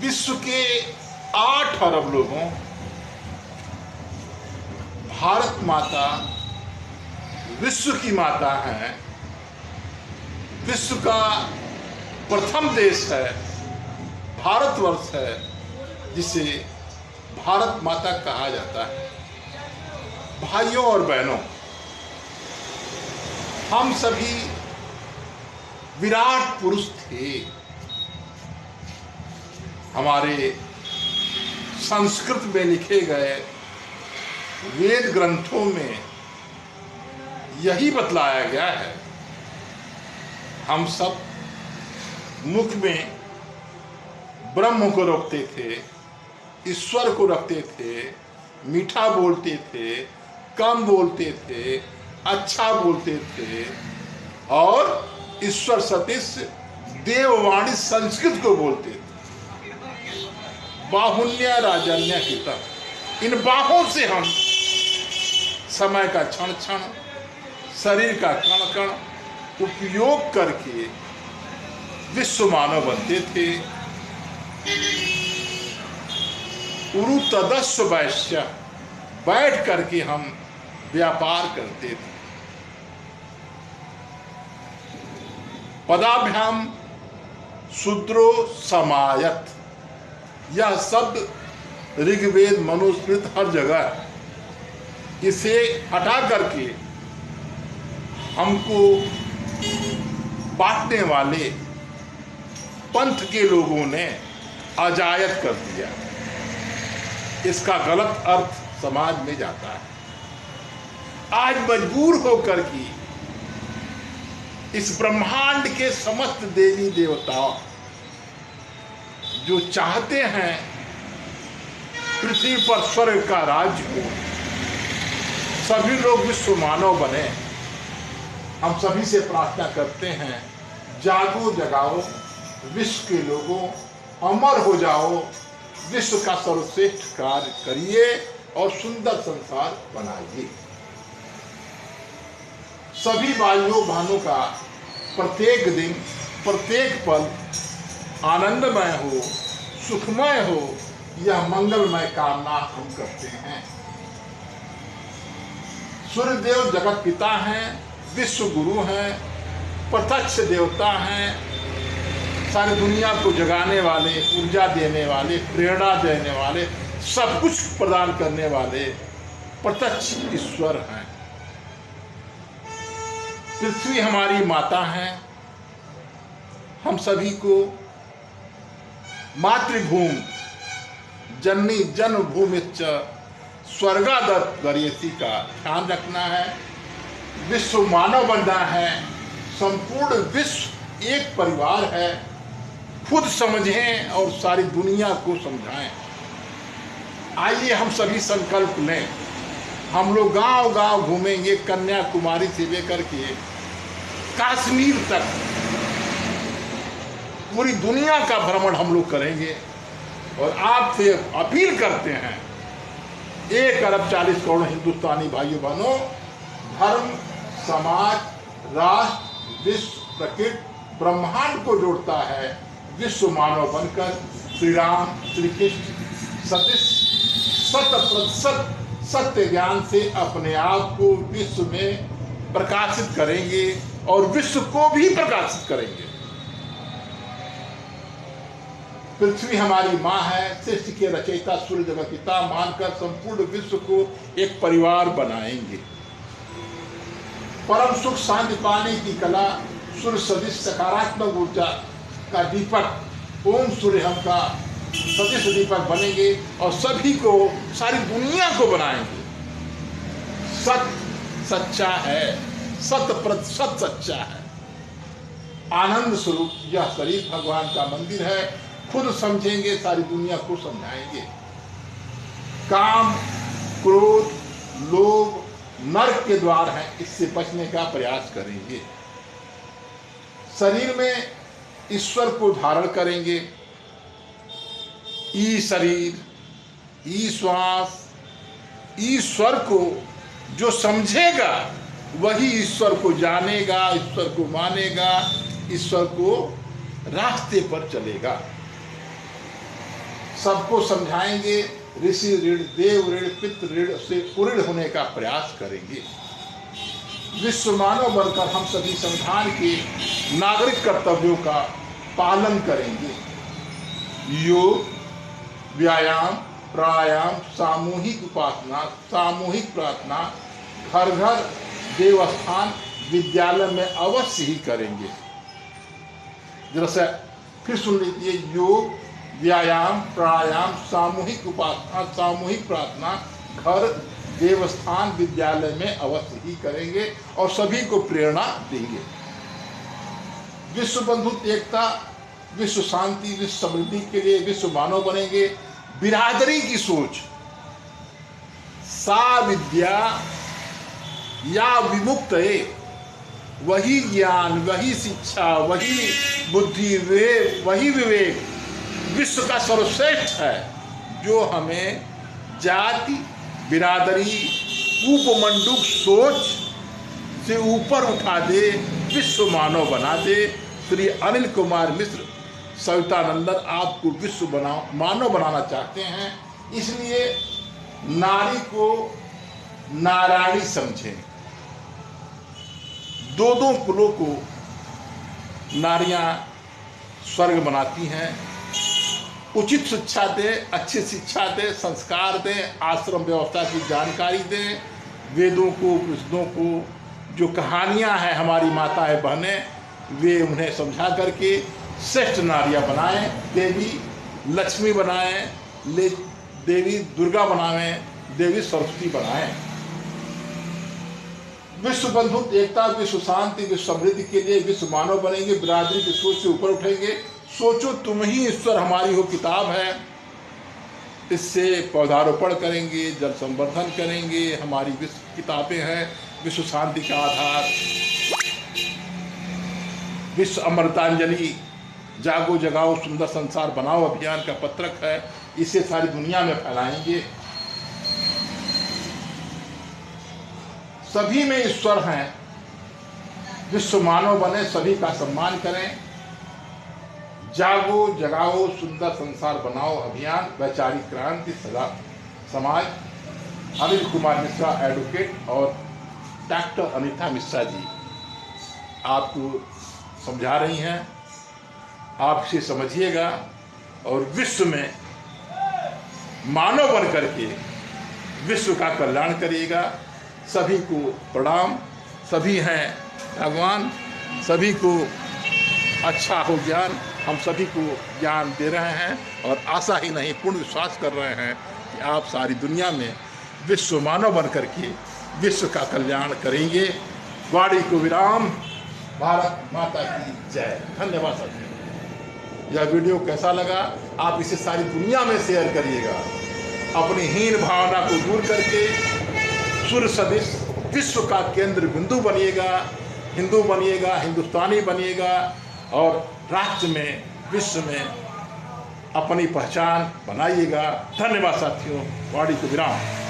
विश्व के 8 अरब लोगों, भारत माता विश्व की माता है, विश्व का प्रथम देश है, भारतवर्ष है, जिसे भारत माता कहा जाता है। भाइयों और बहनों, हम सभी विराट पुरुष थे। हमारे संस्कृत में लिखे गए वेद ग्रंथों में यही बतलाया गया है। हम सब मुख में ब्रह्म को रखते थे, ईश्वर को रखते थे, मीठा बोलते थे, कम बोलते थे, अच्छा बोलते थे और ईश्वर सतीश देववाणी संस्कृत को बोलते थे। बाहुन्य राजन्य हित, इन बाहों से हम समय का क्षण क्षण, शरीर का कण कण उपयोग करके विश्व मानव बनते थे। उरु तदस्व वैश्य, बैठ करके हम व्यापार करते थे। पदाभ्याम शूद्रो समायत, यह शब्द ऋग्वेद मनुस्मृत हर जगह है। इसे हटा करके हमको बांटने वाले पंथ के लोगों ने अजायत कर दिया। इसका गलत अर्थ समाज में जाता है। आज मजबूर होकर के इस ब्रह्मांड के समस्त देवी देवताओं जो चाहते हैं पृथ्वी पर स्वर्ग का राज्य हो, सभी लोग विश्व मानव बने। हम सभी से प्रार्थना करते हैं, जागो जगाओ विश्व के लोगों, अमर हो जाओ, विश्व का सर्वश्रेष्ठ कार्य करिए और सुंदर संसार बनाइए। सभी भाइयों बहनों का प्रत्येक दिन, प्रत्येक पल आनंदमय हो, सुखमय हो, यह मंगलमय कामना हम करते हैं। सूर्यदेव जगत पिता हैं, विश्व गुरु हैं, प्रत्यक्ष देवता हैं, सारी दुनिया को जगाने वाले, ऊर्जा देने वाले, प्रेरणा देने वाले, सब कुछ प्रदान करने वाले प्रत्यक्ष ईश्वर हैं। पृथ्वी हमारी माता है। हम सभी को मातृभूमि जननी जन्मभूमि स्वर्गादत्त गरीयसी का ध्यान रखना है। विश्व मानव बनना है। संपूर्ण विश्व एक परिवार है। खुद समझें और सारी दुनिया को समझाएं। आइए हम सभी संकल्प लें। हम लोग गांव गांव घूमेंगे, कन्याकुमारी से लेकर के कश्मीर तक पूरी दुनिया का भ्रमण हम लोग करेंगे। और आपसे अपील करते हैं, 1 अरब 40 करोड़ हिंदुस्तानी भाइयों बहनों, धर्म, समाज, राष्ट्र, विश्व, प्रकृति, ब्रह्मांड को जोड़ता है। विश्व मानव बनकर श्री राम, श्री कृष्ण सतीश 100% सत्य ज्ञान से अपने आप को विश्व में प्रकाशित करेंगे और विश्व को भी प्रकाशित करेंगे। पृथ्वी हमारी माँ है। सृष्टि के रचयिता सूर्य जगत पिता मानकर संपूर्ण विश्व को एक परिवार बनाएंगे। परम सुख शांति पाने की कला, सूर्य सदृश सकारात्मक ऊर्जा का दीपक ओम सूर्य हम का सदृश दीपक बनेंगे और सभी को, सारी दुनिया को बनाएंगे। सत्य सच्चा है, 100% सच्चा है। आनंद स्वरूप यह शरीर भगवान का मंदिर है। खुद समझेंगे, सारी दुनिया को समझाएंगे। काम, क्रोध, लोभ नरक के द्वार हैं, इससे बचने का प्रयास करेंगे। शरीर में ईश्वर को धारण करेंगे। ई शरीर, ई श्वास, ईश्वर को जो समझेगा वही ईश्वर को जानेगा, ईश्वर को मानेगा, ईश्वर को रास्ते पर चलेगा। सबको समझाएंगे, ऋषि ऋण, देव ऋण, पितृ ऋण से उऋण होने का प्रयास करेंगे। विश्व मानव बनकर हम सभी संविधान के नागरिक कर्तव्यों का पालन करेंगे। योग, व्यायाम, प्राणायाम, सामूहिक उपासना, सामूहिक प्रार्थना घर घर, देवस्थान, विद्यालय में अवश्य ही करेंगे। जरा से फिर सुन लीजिए, योग, व्यायाम, प्राणायाम, सामूहिक उपासना, सामूहिक प्रार्थना घर, देवस्थान, विद्यालय में अवश्य ही करेंगे और सभी को प्रेरणा देंगे। विश्व बंधुत्व, एकता, विश्व शांति, विश्व समृद्धि के लिए विश्व मानव बनेंगे। बिरादरी की सोच, सा विद्या या विमुक्त है, वही ज्ञान, वही शिक्षा, वही बुद्धि, वही विवेक विश्व का सर्वश्रेष्ठ है, जो हमें जाति, बिरादरी, उपमंडूक सोच से ऊपर उठा दे, विश्व मानव बना दे। श्री अनिल कुमार मिश्र सवितानंदन आपको विश्व मानव बनाना चाहते हैं, इसलिए नारी को नारायणी समझें। दो दो कुलों को नारियां स्वर्ग बनाती हैं। उचित शिक्षा दें, अच्छी शिक्षा दें, संस्कार दें, आश्रम व्यवस्था की जानकारी दें, वेदों को, उपनिषदों को, जो कहानियां हैं हमारी माताएं बहनें, वे उन्हें समझा करके श्रेष्ठ नारियां बनाएं। देवी लक्ष्मी बनाएं, देवी दुर्गा बनाएं, देवी सरस्वती बनाएं। विश्व बंधुत्व, एकता, विश्व शांति, विश्व समृद्धि के लिए विश्व मानव बनेंगे। बिरादरी की सोच से ऊपर उठेंगे। सोचो तुम ही ईश्वर हमारी हो किताब है, इससे पौधारोपण करेंगे, जल संवर्धन करेंगे। हमारी विश्व किताबें हैं, विश्व शांति का आधार, विश्व अमृतांजलि, जागो जगाओ सुंदर संसार बनाओ अभियान का पत्रक है, इसे सारी दुनिया में फैलाएंगे। सभी में ईश्वर हैं, विश्व मानव बने, सभी का सम्मान करें। जागो जगाओ सुंदर संसार बनाओ अभियान, वैचारिक क्रांति सदा समाज। अनिल कुमार मिश्रा एडवोकेट और डॉक्टर अनीता मिश्रा जी आपको समझा रही हैं। आप इसे समझिएगा और विश्व में मानव बन करके विश्व का कल्याण करिएगा। सभी को प्रणाम। सभी हैं भगवान, सभी को अच्छा हो ज्ञान। हम सभी को ज्ञान दे रहे हैं और आशा ही नहीं पूर्ण विश्वास कर रहे हैं कि आप सारी दुनिया में विश्व मानव बन करके विश्व का कल्याण करेंगे। वाणी को विराम। भारत माता की जय। धन्यवाद साथियों। यह वीडियो कैसा लगा आप इसे सारी दुनिया में शेयर करिएगा। अपनी हीन भावना को दूर करके सूर्य सदिश विश्व का केंद्र बिंदु बनिएगा, हिंदू बनिएगा, हिंदुस्तानी बनिएगा और राष्ट्र में, विश्व में अपनी पहचान बनाइएगा। धन्यवाद साथियों। वाणी को विराम।